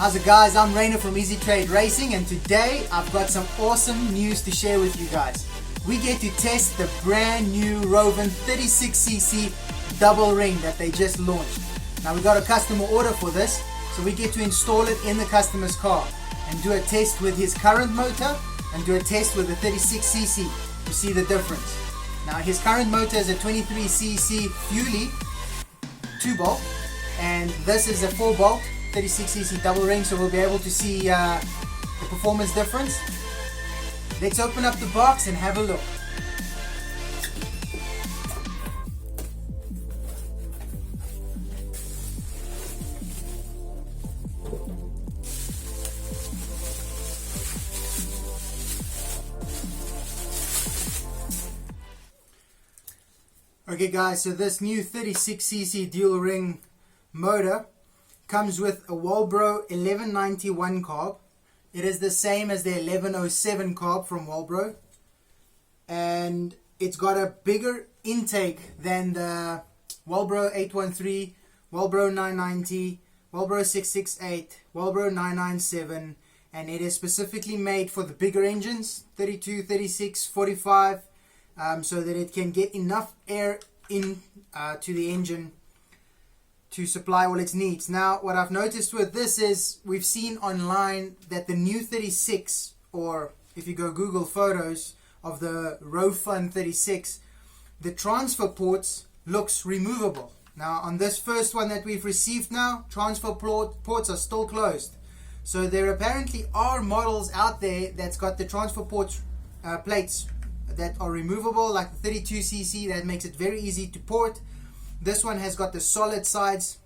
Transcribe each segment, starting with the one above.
How's it, guys? I'm Rainer from Ezeetrade Racing, and today I've got some awesome news to share with you guys. We get to test the brand new Rovan 36cc double ring that they just launched. Now we got a customer order for this, so we get to install it in the customer's car and do a test with his current motor and do a test with the 36cc to see the difference. Now his current motor is a 23cc Fuelie 2-bolt, and this is a 4-bolt 36cc double ring, so we'll be able to see the performance difference. Let's open up the box and have a look. Okay guys, so this new 36cc dual ring motor comes with a Walbro 1191 carb. It is the same as the 1107 carb from Walbro, and it's got a bigger intake than the Walbro 813, Walbro 990, Walbro 668, Walbro 997, and it is specifically made for the bigger engines, 32, 36, 45, so that it can get enough air in to the engine to supply all its needs. Now what I've noticed with this is we've seen online that the new 36, or if you go Google photos of the Rofun 36, the transfer ports looks removable. Now on this first one that we've received now, transfer ports are still closed. So there apparently are models out there that's got the transfer ports plates that are removable, like the 32cc, that makes it very easy to port. This one has got the solid sides.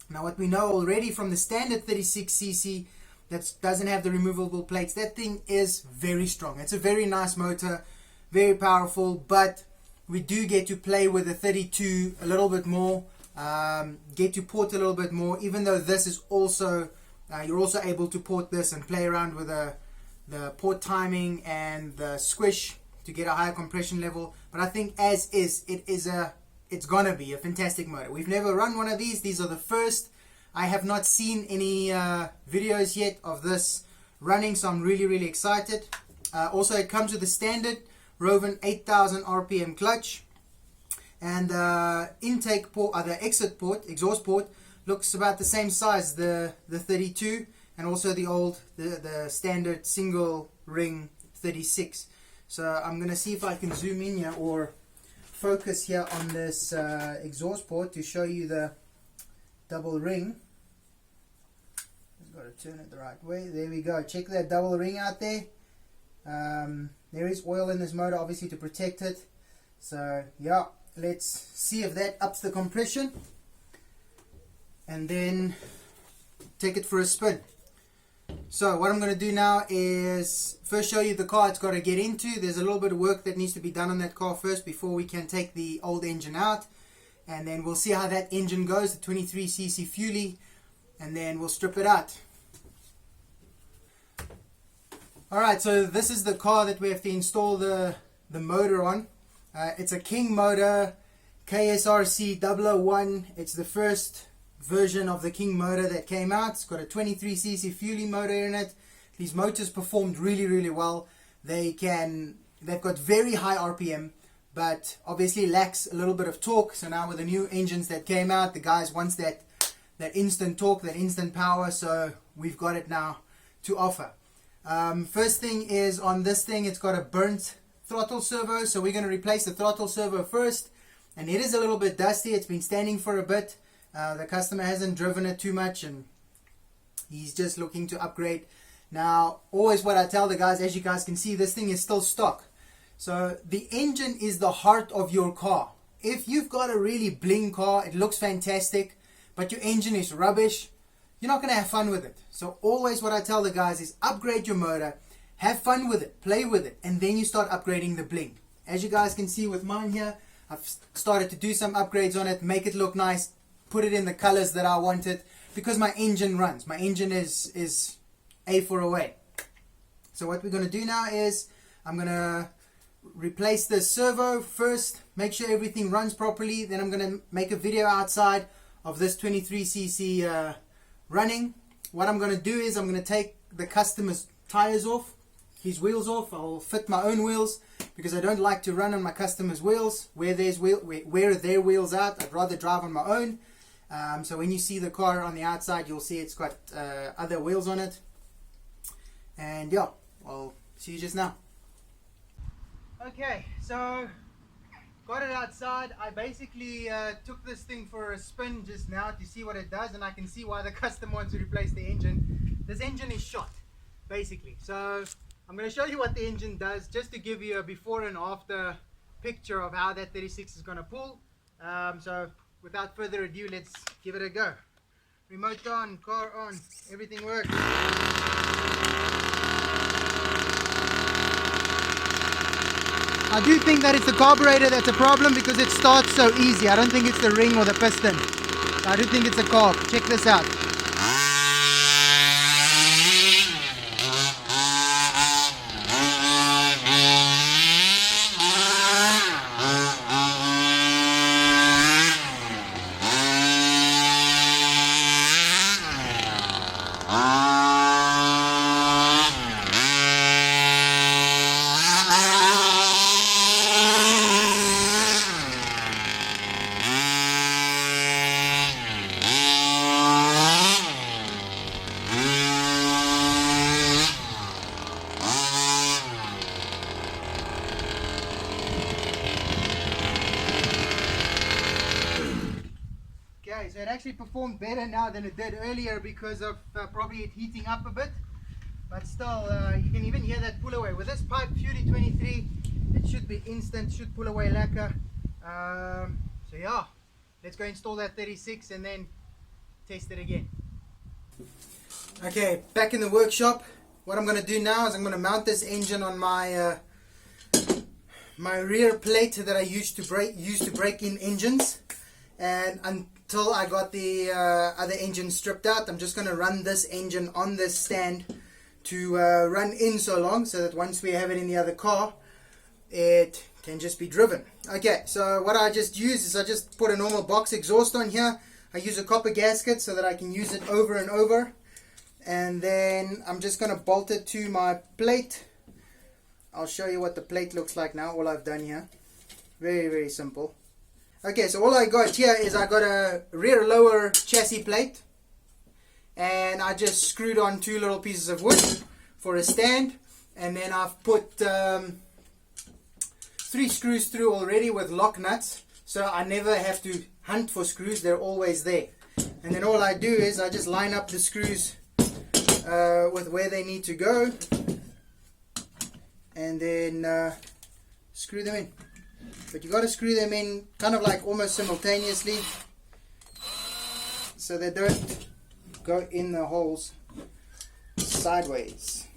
Now what we know already from the standard 36cc that doesn't have the removable plates, that thing is very strong. It's a very nice motor, very powerful, but we do get to play with the 32 a little bit more, get to port a little bit more, even though this is also, you're also able to port this and play around with the port timing and the squish to get a higher compression level. But I think as is, it's gonna be a fantastic motor. We've never run one of these. These are the first. I have not seen any videos yet of this running, so I'm really excited. Also, it comes with the standard Rovan 8000 RPM clutch, and intake port, the exit port, exhaust port, looks about the same size, the 32, and also the standard single ring 36. So I'm gonna see if I can zoom in here or focus here on this exhaust port to show you the double ring. Just got to turn it the right way. There we go. Check that double ring out there. There is oil in this motor, obviously, to protect it. So yeah, let's see if that ups the compression, and then take it for a spin. So what I'm going to do now is first show you the car it's got to get into. There's a little bit of work that needs to be done on that car first before we can take the old engine out, and then we'll see how that engine goes, the 23cc Fuelie, and then we'll strip it out. Alright, so this is the car that we have to install the motor on. It's a King Motor KSRC 001. It's the first version of the King motor that came out. It's got a 23cc Fuelie motor in it. These motors performed really well. They've got very high RPM, but obviously lacks a little bit of torque. So now with the new engines that came out, the guys wants that instant torque, that instant power, so we've got it now to offer. First thing is, on this thing, it's got a burnt throttle servo, so we're going to replace the throttle servo first, and it is a little bit dusty. It's been standing for a bit. The customer hasn't driven it too much, and he's just looking to upgrade. Now, always what I tell the guys, as you guys can see, this thing is still stock. So the engine is the heart of your car. If you've got a really bling car, it looks fantastic, but your engine is rubbish, you're not going to have fun with it. So always what I tell the guys is upgrade your motor, have fun with it, play with it, and then you start upgrading the bling. As you guys can see with mine here, I've started to do some upgrades on it, make it look nice, put it in the colors that I wanted, because my engine runs. My engine is A for away. So what we're going to do now is I'm going to replace the servo first, make sure everything runs properly. Then I'm going to make a video outside of this 23cc running, what I'm going to do is I'm going to take the customer's tires off, his wheels off. I'll fit my own wheels because I don't like to run on my customer's wheels. Where their wheels out, I'd rather drive on my own. So when you see the car on the outside, you'll see it's got other wheels on it. And yeah, I'll see you just now. Okay, so got it outside. I basically took this thing for a spin just now to see what it does, and I can see why the customer wants to replace the engine. This engine is shot, basically. So I'm going to show you what the engine does, just to give you a before and after picture of how that 36 is going to pull. So without further ado, let's give it a go. Remote on, car on, everything works. I do think that it's the carburetor that's a problem because it starts so easy. I don't think it's the ring or the piston. I do think it's a carb. Check this out. Okay, so it actually performed better now than it did earlier because of probably it heating up a bit. But still, you can even hear that pull away. With this pipe Fury 23, it should be instant, should pull away lacquer. So yeah, let's go install that 36 and then test it again. Okay, back in the workshop. What I'm going to do now is I'm going to mount this engine on my my rear plate that I used to break in engines. And until I got the other engine stripped out, I'm just going to run this engine on this stand to run in so long, so that once we have it in the other car, it can just be driven. Okay, so what I just use is I just put a normal box exhaust on here. I use a copper gasket so that I can use it over and over. And then I'm just going to bolt it to my plate. I'll show you what the plate looks like now, all I've done here. Very, very simple. Okay, so all I got here is I got a rear lower chassis plate, and I just screwed on 2 little pieces of wood for a stand, and then I've put 3 screws through already with lock nuts, so I never have to hunt for screws, they're always there. And then all I do is I just line up the screws with where they need to go, and then screw them in. But you got to screw them in kind of like almost simultaneously, so they don't go in the holes sideways.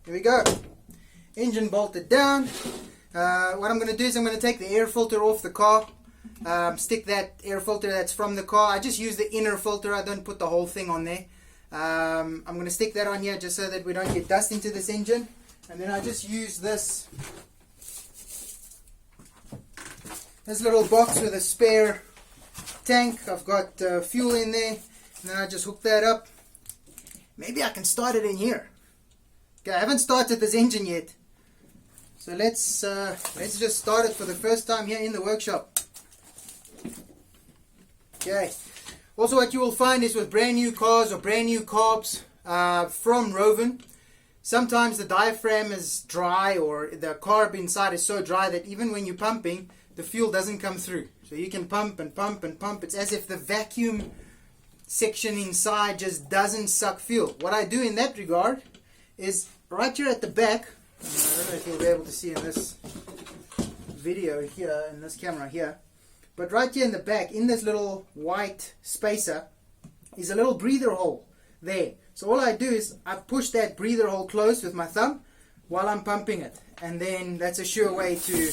Here we go. Engine bolted down. What I'm going to do is I'm going to take the air filter off the car. Stick that air filter that's from the car. I just use the inner filter. I don't put the whole thing on there. I'm going to stick that on here just so that we don't get dust into this engine. And then I just use this little box with a spare tank. I've got fuel in there, and then I just hook that up. Maybe I can start it in here. Okay, I haven't started this engine yet, so let's just start it for the first time here in the workshop. Okay. Also, what you will find is with brand new cars or brand new carbs from Rovan, sometimes the diaphragm is dry, or the carb inside is so dry that even when you're pumping, the fuel doesn't come through. So you can pump and pump and pump. It's as if the vacuum section inside just doesn't suck fuel. What I do in that regard is right here at the back, I don't know if you'll be able to see in this video here, in this camera here, but right here in the back, in this little white spacer, is a little breather hole there. So all I do is I push that breather hole closed with my thumb while I'm pumping it, and then that's a sure way to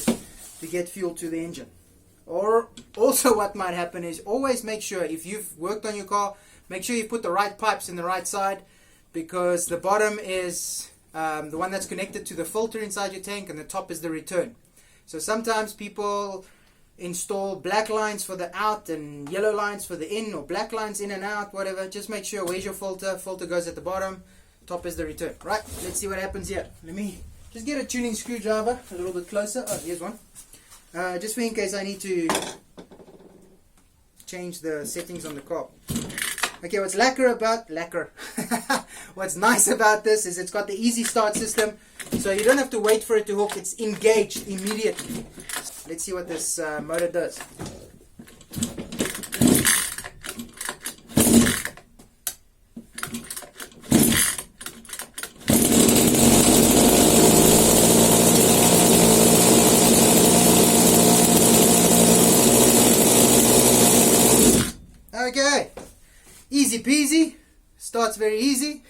get fuel to the engine. Or also what might happen is always make sure, if you've worked on your car, make sure you put the right pipes in the right side, because the bottom is the one that's connected to the filter inside your tank, and the top is the return. So sometimes people install black lines for the out and yellow lines for the in, or black lines in and out, whatever. Just make sure, where's your filter? Filter goes at the bottom, top is the return. Right, let's see what happens here. Let me just get a tuning screwdriver a little bit closer. Oh, here's one. Just for in case I need to change the settings on the car. Okay, what's what's nice about this is it's got the easy start system, so you don't have to wait for it to hook. It's engaged immediately. Let's see what this motor does. Okay, easy peasy, starts very easy.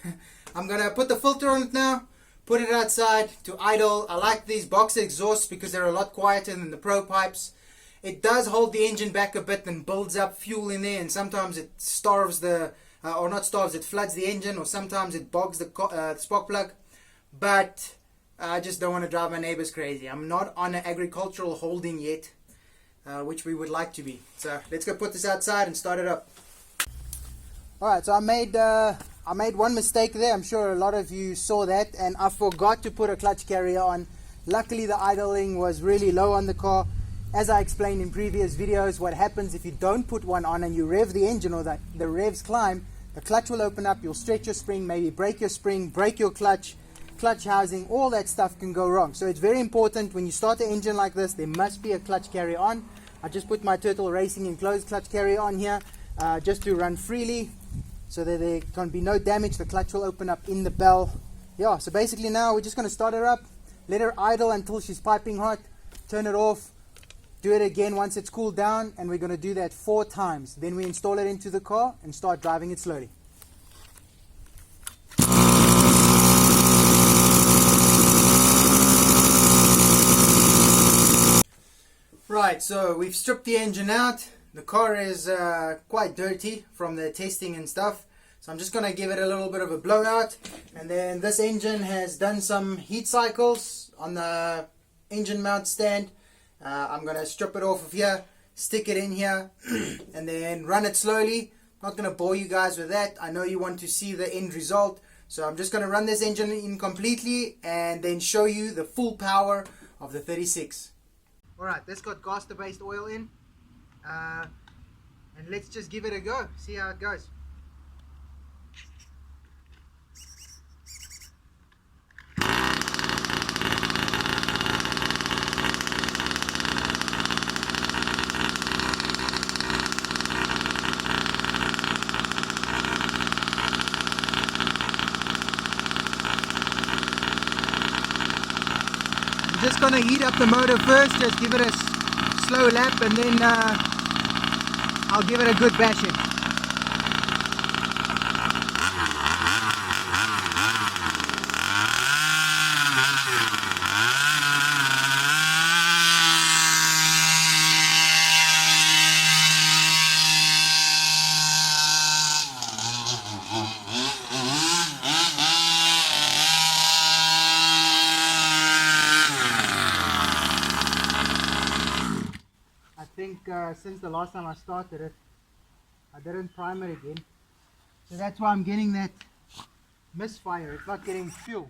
I'm gonna put the filter on it now, put it outside to idle. I like these box exhausts because they're a lot quieter than the Pro pipes. It does hold the engine back a bit and builds up fuel in there, and sometimes it starves the, or not starves, it floods the engine, or sometimes it bogs the spark plug. But I just don't want to drive my neighbors crazy. I'm not on an agricultural holding yet, which we would like to be. So let's go put this outside and start it up. Alright, so I made one mistake there. I'm sure a lot of you saw that, and I forgot to put a clutch carrier on. Luckily the idling was really low on the car. As I explained in previous videos, what happens if you don't put one on and you rev the engine, or the revs climb, the clutch will open up, you'll stretch your spring, maybe break your spring, break your clutch housing, all that stuff can go wrong. So it's very important when you start the engine like this, there must be a clutch carrier on. I just put my Turtle Racing enclosed clutch carrier on here, just to run freely, so that there can be no damage. The clutch will open up in the bell. Yeah, so basically now we're just going to start her up, let her idle until she's piping hot, turn it off, do it again once it's cooled down, and we're going to do that 4 times. Then we install it into the car and start driving it slowly. Right, so we've stripped the engine out. The car is quite dirty from the testing and stuff, so I'm just going to give it a little bit of a blowout. And then this engine has done some heat cycles on the engine mount stand. I'm going to strip it off of here, stick it in here, and then run it slowly. Not going to bore you guys with that. I know you want to see the end result, so I'm just going to run this engine in completely and then show you the full power of the 36. Alright, this got gasket based oil in, and let's just give it a go, see how it goes. Just going to heat up the motor first, just give it a slow lap, and then I'll give it a good bashing. Since the last time I started it, I didn't prime it again, so that's why I'm getting that misfire. It's not getting fuel.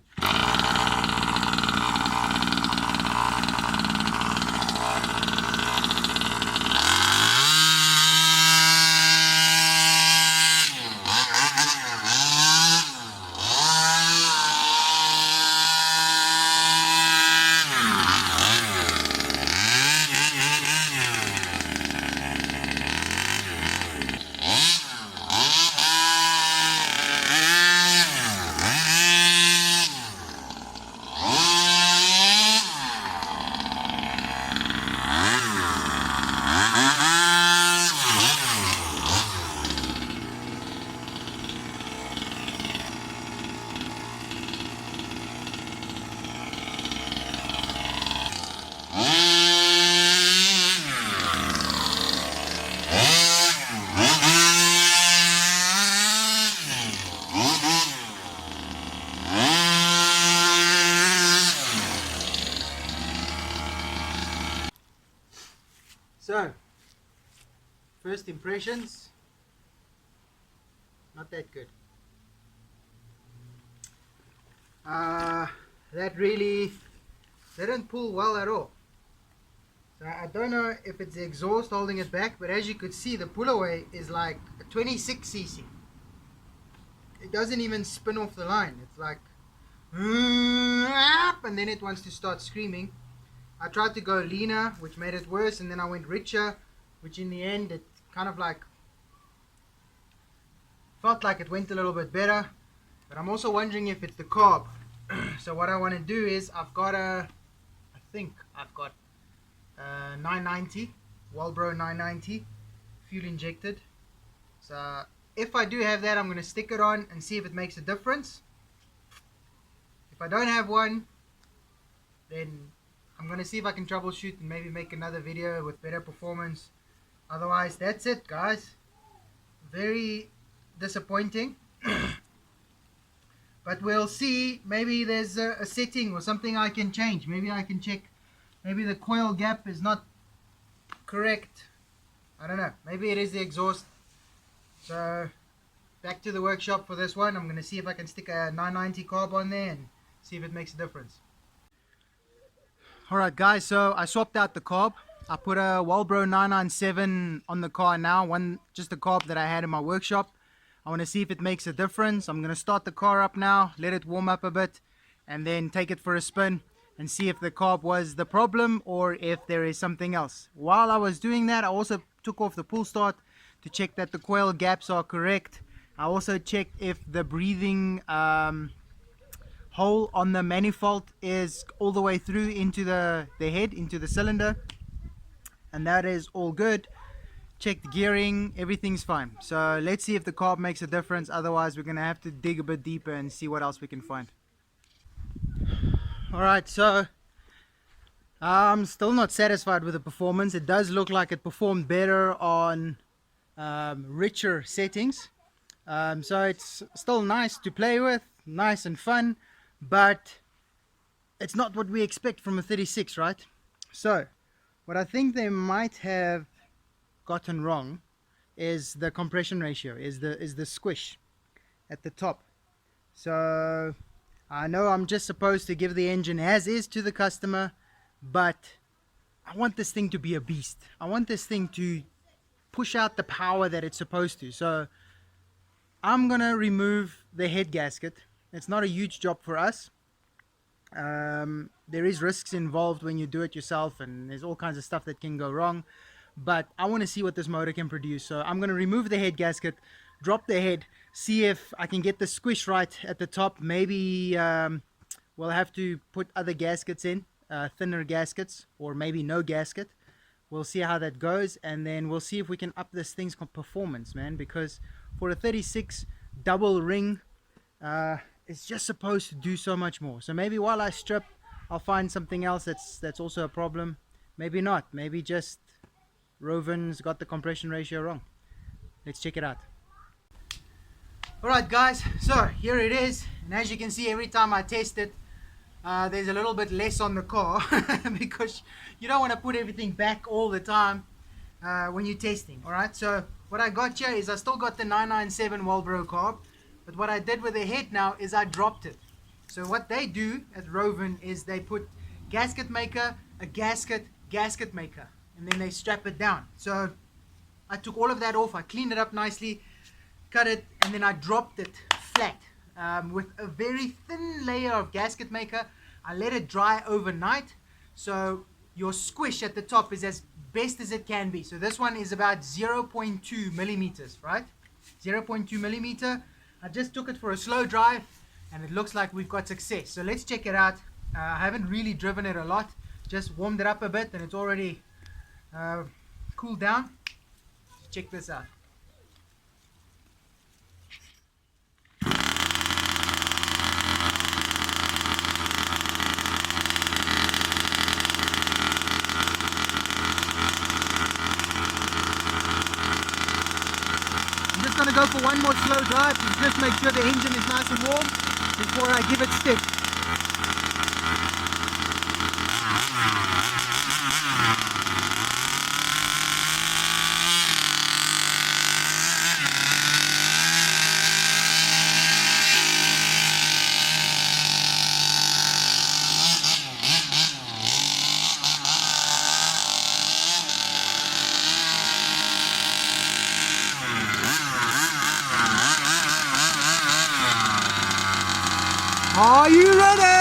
So, first impressions, not that good. That really didn't pull well at all. So I don't know if it's the exhaust holding it back, but as you could see, the pull away is like a 26cc. It doesn't even spin off the line. It's like, and then it wants to start screaming. I tried to go leaner, which made it worse, and then I went richer, which in the end it kind of like felt like it went a little bit better. But I'm also wondering if it's the carb. So what I want to do is I think I've got 990 Walbro 990 fuel injected. So if I do have that, I'm going to stick it on and see if it makes a difference. If I don't have one, then I'm going to see if I can troubleshoot and maybe make another video with better performance. Otherwise, that's it, guys. Very disappointing. But we'll see. Maybe there's a setting or something I can change. Maybe I can check. Maybe the coil gap is not correct. I don't know. Maybe it is the exhaust. So back to the workshop for this one. I'm going to see if I can stick a 990 carb on there and see if it makes a difference. Alright guys, so I swapped out the carb. I put a Walbro 997 on the car now. Just the carb that I had in my workshop. I want to see if it makes a difference. I'm going to start the car up now, let it warm up a bit, and then take it for a spin and see if the carb was the problem or if there is something else. While I was doing that, I also took off the pull start to check that the coil gaps are correct. I also checked if the breathing hole on the manifold is all the way through into the head, into the cylinder, and that is all good. Checked gearing, everything's fine. So let's see if the carb makes a difference. Otherwise we're gonna have to dig a bit deeper and see what else we can find. Alright, so I'm still not satisfied with the performance. It does look like it performed better on richer settings. So it's still nice to play with, nice and fun, but it's not what we expect from a 36, right? So what I think they might have gotten wrong is the compression ratio, is the squish at the top. So I know I'm just supposed to give the engine as is to the customer, but I want this thing to be a beast. I want this thing to push out the power that it's supposed to. So I'm gonna remove the head gasket. It's not a huge job for us. There is risks involved when you do it yourself, and there's all kinds of stuff that can go wrong. But I want to see what this motor can produce. So I'm going to remove the head gasket, drop the head, see if I can get the squish right at the top. Maybe we'll have to put other gaskets in, thinner gaskets, or maybe no gasket. We'll see how that goes, and then we'll see if we can up this thing's performance, man. Because for a 36 double ring, it's just supposed to do so much more. So maybe while I strip, I'll find something else that's also a problem. Maybe not. Maybe just Rovan's got the compression ratio wrong. Let's check it out. Alright guys, so here it is, and as you can see, every time I test it, there's a little bit less on the car because you don't want to put everything back all the time when you're testing. Alright, so what I got here is I still got the 997 Walbro carb, but what I did with the head now is I dropped it. So what they do at Rovan is they put gasket maker, a gasket, gasket maker, and then they strap it down. So I took all of that off, I cleaned it up nicely, cut it, and then I dropped it flat with a very thin layer of gasket maker. I let it dry overnight, so your squish at the top is as best as it can be. So this one is about 0.2 millimeters, right? 0.2 millimeter. I just took it for a slow drive, and it looks like we've got success. So let's check it out. I haven't really driven it a lot, just warmed it up a bit, and it's already cooled down. Check this out. I'm just going to go for one more slow drive to just make sure the engine is nice and warm before I give it stick. Are you ready?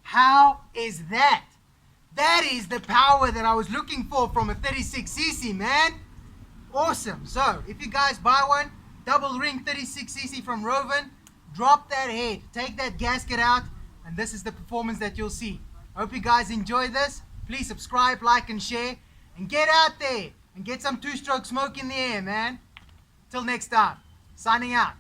How is that? That is the power that I was looking for from a 36cc, man. Awesome. So, if you guys buy one, double ring 36cc from Rovan, drop that head, take that gasket out, and this is the performance that you'll see. I hope you guys enjoy this. Please subscribe, like, and share, and get out there and get some two-stroke smoke in the air, man. Till next time, signing out.